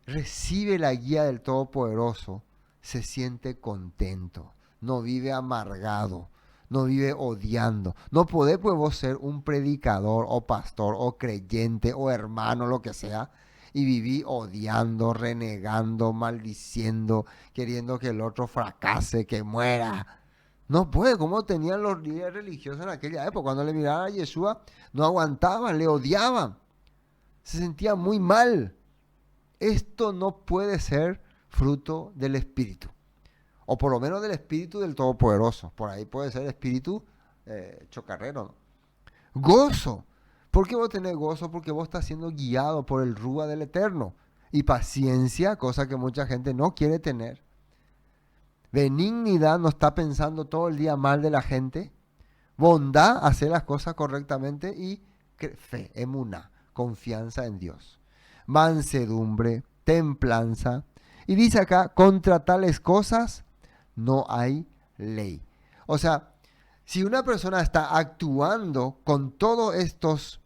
recibe la guía del Todopoderoso se siente contento, no vive amargado, no vive odiando. No podés pues vos ser un predicador o pastor o creyente o hermano, lo que sea, y vivir odiando, renegando, maldiciendo, queriendo que el otro fracase, que muera. No puede, como tenían los líderes religiosos en aquella época. Cuando le miraban a Yeshua, no aguantaban, le odiaban. Se sentían muy mal. Esto no puede ser fruto del Espíritu. O por lo menos del Espíritu del Todopoderoso. Por ahí puede ser espíritu chocarrero, ¿no? Gozo. ¿Por qué vos tenés gozo? Porque vos estás siendo guiado por el Rúa del Eterno. Y paciencia, cosa que mucha gente no quiere tener. Benignidad, no está pensando todo el día mal de la gente. Bondad, hacer las cosas correctamente. Y fe, emuná, confianza en Dios. Mansedumbre, templanza. Y dice acá, contra tales cosas no hay ley. O sea, si una persona está actuando con todos estos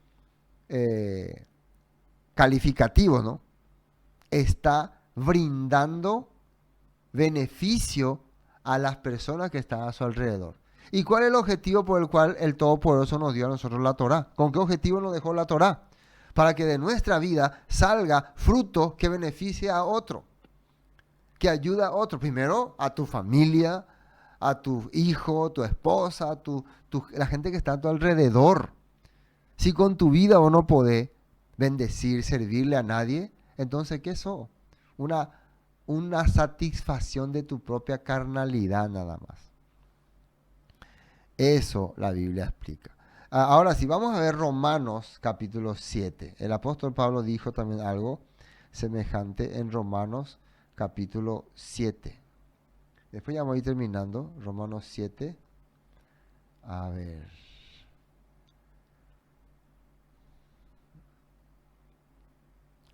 calificativos, ¿no? Está brindando beneficio a las personas que están a su alrededor. ¿Y cuál es el objetivo por el cual el Todopoderoso nos dio a nosotros la Torá? ¿Con qué objetivo nos dejó la Torá? para que de nuestra vida salga fruto que beneficie a otro, que ayude a otro. Primero a tu familia, a tu hijo, tu esposa, la gente que está a tu alrededor. Si con tu vida vos no podés bendecir, servirle a nadie, entonces ¿qué sos? Una satisfacción de tu propia carnalidad nada más. Eso la Biblia explica. Ahora sí, vamos a ver Romanos capítulo 7. El apóstol Pablo dijo también algo semejante en Romanos capítulo 7. Después ya voy a ir terminando. Romanos 7. A ver.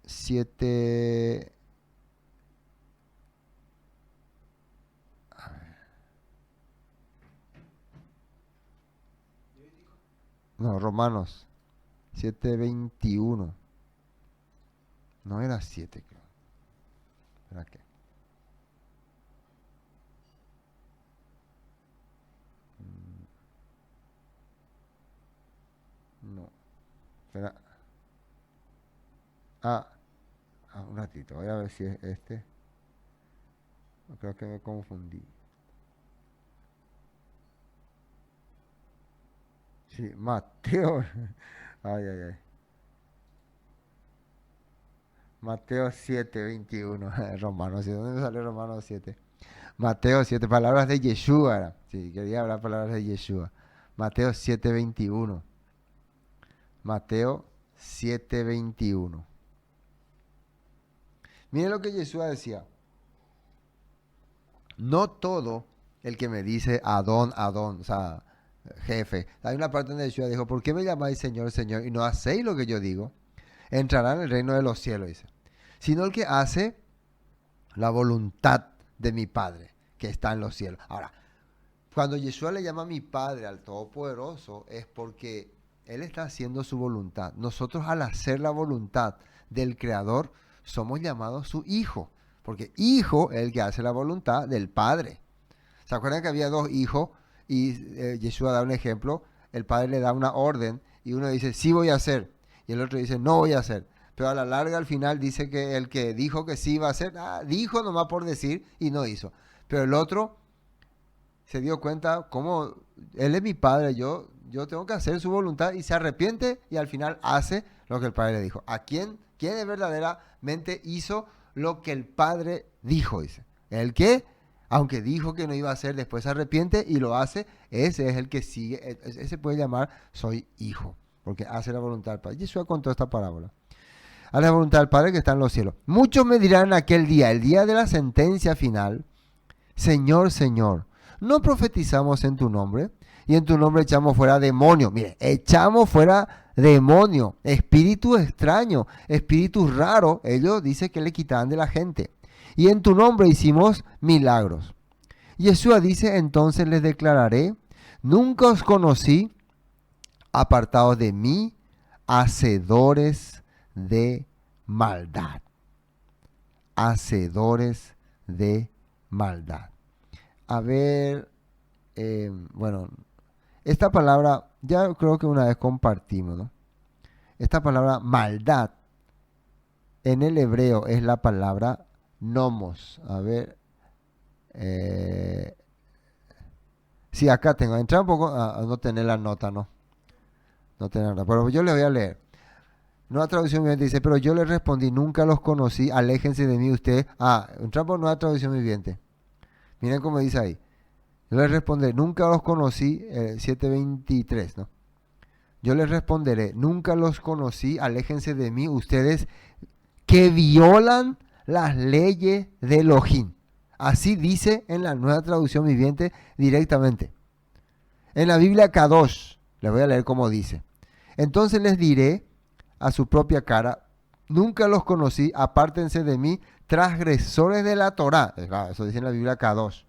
7. A ver. No, Romanos 7:21. No era 7, creo. ¿Era qué? No. Espera. Un ratito. Voy a ver si es este. Creo que me confundí. Sí, Mateo. Ay, ay, ay. Mateo 7:21. Romanos 7. ¿Dónde me sale Romanos 7? Mateo 7. Palabras de Yeshua. Sí, quería hablar palabras de Yeshua. Mateo 7:21. Mateo 7:21. Miren lo que Yeshua decía. No todo el que me dice Adón, Adón, o sea, jefe. Hay una parte donde Yeshua dijo, ¿por qué me llamáis Señor, Señor y no hacéis lo que yo digo? Entrará en el reino de los cielos, dice. Sino el que hace la voluntad de mi Padre, que está en los cielos. Ahora, cuando Yeshua le llama a mi Padre, al Todopoderoso, es porque Él está haciendo su voluntad. Nosotros al hacer la voluntad del Creador, somos llamados su hijo. Porque hijo es el que hace la voluntad del Padre. ¿Se acuerdan que había dos hijos? Y Yeshua da un ejemplo. El Padre le da una orden y uno dice, sí voy a hacer. Y el otro dice, no voy a hacer. Pero a la larga, al final, dice que el que dijo que sí iba a hacer, dijo nomás por decir y no hizo. Pero el otro se dio cuenta, como Él es mi Padre, yo tengo que hacer su voluntad y se arrepiente y al final hace lo que el Padre le dijo. ¿A quién verdaderamente hizo lo que el Padre dijo? Dice. El que, aunque dijo que no iba a hacer, después se arrepiente y lo hace, ese es el que sigue, ese puede llamar soy hijo, porque hace la voluntad del Padre. Jesús contó esta parábola. A la voluntad del Padre que está en los cielos. Muchos me dirán en aquel día, el día de la sentencia final, Señor, Señor, ¿no profetizamos en tu nombre? Y en tu nombre echamos fuera demonios. Mire, echamos fuera demonios, espíritus extraños, espíritus raros. Ellos dicen que le quitaban de la gente. Y en tu nombre hicimos milagros. Yeshua dice, entonces les declararé, nunca os conocí, apartados de mí, hacedores de maldad. Hacedores de maldad. A ver, bueno, esta palabra ya creo que una vez compartimos, ¿no? Esta palabra maldad en el hebreo es la palabra nomos. A ver, sí, acá tengo. Entra un poco a no tener la nota, ¿no? No tener nota, pero yo le voy a leer. Nueva traducción viviente dice, pero yo le respondí, nunca los conocí, aléjense de mí ustedes. Entra por nueva traducción viviente. Miren cómo dice ahí. Yo les responderé, nunca los conocí, 7:23, ¿no? Yo les responderé, nunca los conocí, aléjense de mí, ustedes que violan las leyes de Elohim. Así dice en la nueva traducción viviente directamente. En la Biblia Kadosh, les voy a leer cómo dice. Entonces les diré a su propia cara, nunca los conocí, apártense de mí, transgresores de la Torá. Eso dice en la Biblia Kadosh.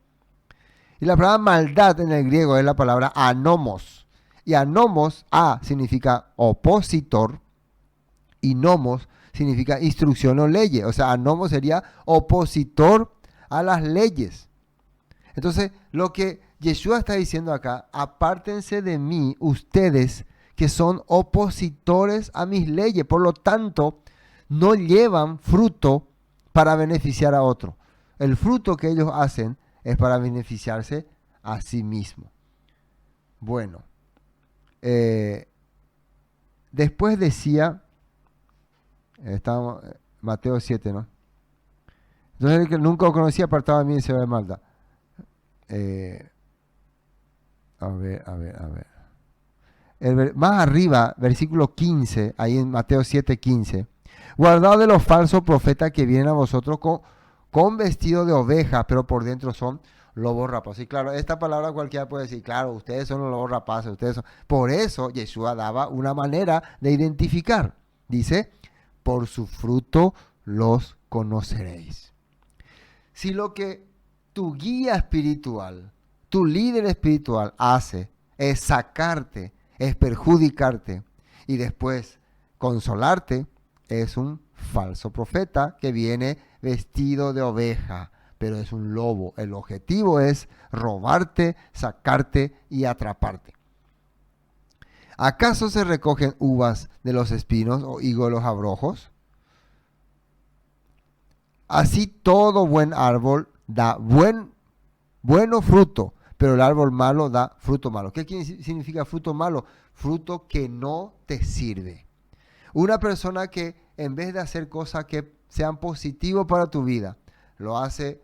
Y la palabra maldad en el griego es la palabra anomos. Y anomos, significa opositor y nomos significa instrucción o leyes. O sea, anomos sería opositor a las leyes. Entonces, lo que Yeshua está diciendo acá, apártense de mí ustedes que son opositores a mis leyes. Por lo tanto, no llevan fruto para beneficiar a otro. El fruto que ellos hacen es para beneficiarse a sí mismo. Bueno, después decía, Mateo 7, ¿no? Entonces el que nunca conocía apartado de mí y se va de maldad. A ver. Más arriba, versículo 15, ahí en Mateo 7:15. Guardaos de los falsos profetas que vienen a vosotros con vestido de oveja, pero por dentro son lobos rapaces. Y claro, esta palabra cualquiera puede decir, claro, ustedes son los lobos rapaces, ustedes son. Por eso Yeshua daba una manera de identificar. Dice, por su fruto los conoceréis. Si lo que tu guía espiritual, tu líder espiritual hace es sacarte, es perjudicarte y después consolarte, es un falso profeta que viene vestido de oveja, pero es un lobo. El objetivo es robarte, sacarte y atraparte. ¿Acaso se recogen uvas de los espinos o higos de los abrojos? Así todo buen árbol da bueno fruto, pero el árbol malo da fruto malo. ¿Qué significa fruto malo? Fruto que no te sirve. Una persona que en vez de hacer cosas que sean positivas para tu vida, hace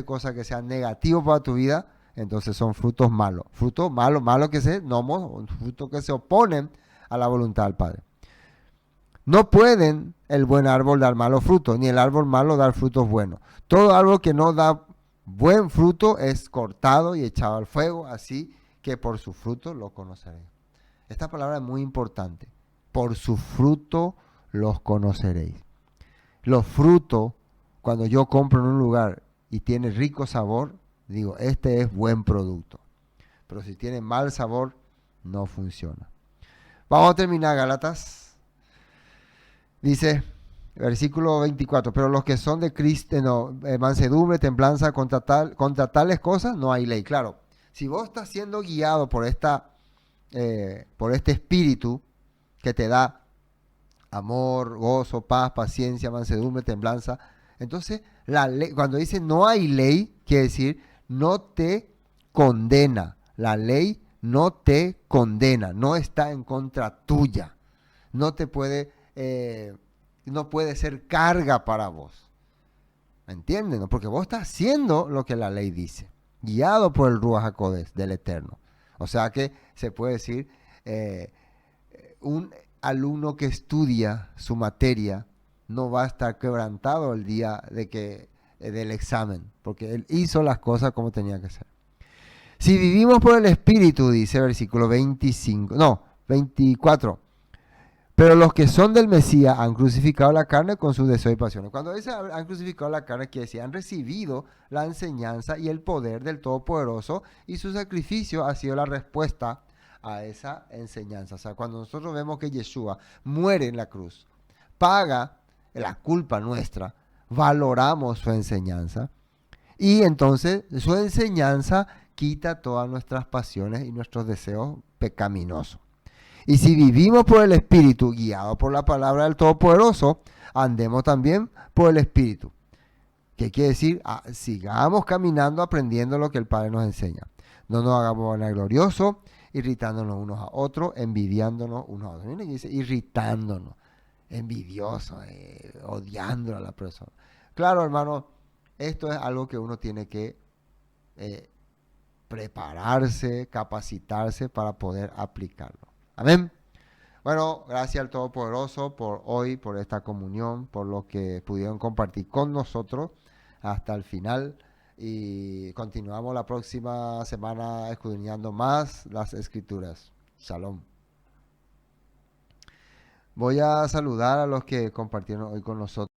cosas que sean negativas para tu vida, entonces son frutos malos. Frutos malos, frutos que se oponen a la voluntad del Padre. No pueden el buen árbol dar malos frutos, ni el árbol malo dar frutos buenos. Todo árbol que no da buen fruto es cortado y echado al fuego, así que por su fruto lo conoceréis. Esta palabra es muy importante. Por su fruto los conoceréis. Los frutos, cuando yo compro en un lugar y tiene rico sabor, digo, este es buen producto. Pero si tiene mal sabor, no funciona. Vamos a terminar, Gálatas. Dice, versículo 24, pero los que son de Cristo, mansedumbre, templanza, contra tales cosas no hay ley. Claro, si vos estás siendo guiado por este espíritu que te da amor, gozo, paz, paciencia, mansedumbre, templanza, entonces la ley, cuando dice no hay ley, quiere decir no te condena. La ley no te condena, no está en contra tuya, no puede ser carga para vos. ¿Me entienden? ¿No? Porque vos estás haciendo lo que la ley dice, guiado por el Ruach HaKodesh del Eterno. O sea que se puede decir, un alumno que estudia su materia no va a estar quebrantado el día del examen, porque él hizo las cosas como tenía que ser. Si vivimos por el Espíritu, dice versículo 24, pero los que son del Mesías han crucificado la carne con sus deseos y pasiones. Cuando dice han crucificado la carne, quiere decir han recibido la enseñanza y el poder del Todopoderoso, y su sacrificio ha sido la respuesta a esa enseñanza. O sea, cuando nosotros vemos que Yeshua muere en la cruz, paga la culpa nuestra, valoramos su enseñanza, y entonces su enseñanza quita todas nuestras pasiones y nuestros deseos pecaminosos. Y si vivimos por el Espíritu, guiados por la palabra del Todopoderoso, andemos también por el Espíritu. ¿Qué quiere decir? Sigamos caminando, aprendiendo lo que el Padre nos enseña. No nos hagamos vanagloriosos, irritándonos unos a otros, envidiándonos unos a otros. Miren que dice irritándonos, envidiosos, odiando a la persona. Claro, hermano, esto es algo que uno tiene que prepararse, capacitarse para poder aplicarlo. Amén. Bueno, gracias al Todopoderoso por hoy, por esta comunión, por lo que pudieron compartir con nosotros hasta el final. Y continuamos la próxima semana escudriñando más las Escrituras. Shalom. Voy a saludar a los que compartieron hoy con nosotros.